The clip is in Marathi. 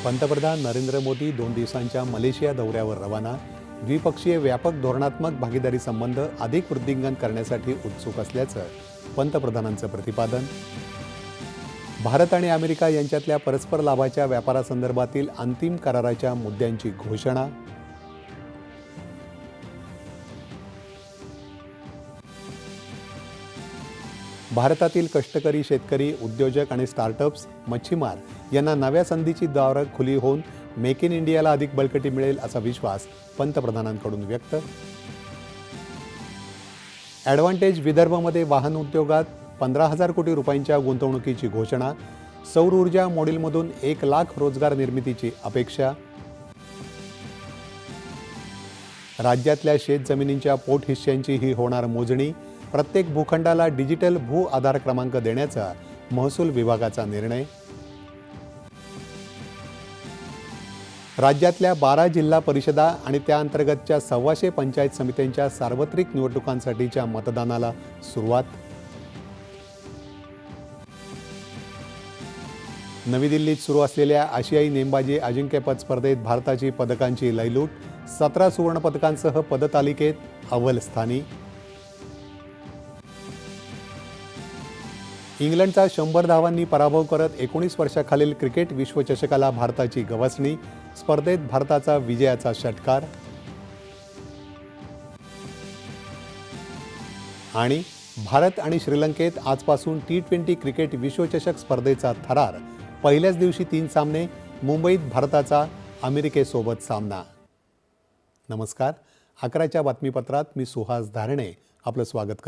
पंतप्रधान नरेंद्र मोदी 2 दिवसांच्या मलेशिया दौऱ्यावर रवाना. द्विपक्षीय व्यापक धोरणात्मक भागीदारी संबंध अधिक वृद्धिंगत करण्यासाठी उत्सुक असल्याचं पंतप्रधानांचं प्रतिपादन. भारत आणि अमेरिका यांच्यातल्या परस्पर लाभाच्या व्यापारासंदर्भातील अंतिम कराराच्या मुद्द्यांची घोषणा. भारतातील कष्टकरी शेतकरी, उद्योजक आणि स्टार्टअप्स, मच्छीमार यांना नव्या संधीची दारं खुली होऊन मेक इन इंडियाला अधिक बळकटी मिळेल असा विश्वास पंतप्रधानांकडून व्यक्त. ॲडव्हान्टेज विदर्भमध्ये वाहन उद्योगात 15,000 कोटी रुपयांच्या गुंतवणुकीची घोषणा. सौर ऊर्जा मॉड्यूलमधून 1 लाख रोजगार निर्मितीची अपेक्षा. राज्यातल्या शेतजमिनींच्या पोट हिश्श्यांची ही होणार मोजणी. प्रत्येक भूखंडाला डिजिटल भू आधार क्रमांक देण्याचा महसूल विभागाचा निर्णय. राज्यातल्या 12 जिल्हा परिषदा आणि त्याअंतर्गतच्या 125 पंचायत समित्यांच्या सार्वत्रिक निवडणुकांसाठीच्या मतदानाला सुरुवात. नवी दिल्लीत सुरू असलेल्या आशियाई नेमबाजी अजिंक्यपद स्पर्धेत भारताची पदकांची लयलूट. 17 सुवर्णपदकांसह पदतालिकेत अव्वल स्थानी. इंग्लंडचा 100 धावांनी पराभव करत 19 वर्षाखालील क्रिकेट विश्वचषकाला भारताची गवसणी. स्पर्धेत भारताचा विजयाचा षटकार. आणि भारत आणि श्रीलंकेत आजपासून T20 क्रिकेट विश्वचषक स्पर्धेचा थरार. पहिल्याच दिवशी 3 सामने. मुंबईत भारताचा अमेरिकेसोबत सामना. नमस्कार. 11च्या बातमीपत्रात मी सुहास धारणे आपलं स्वागत करतो.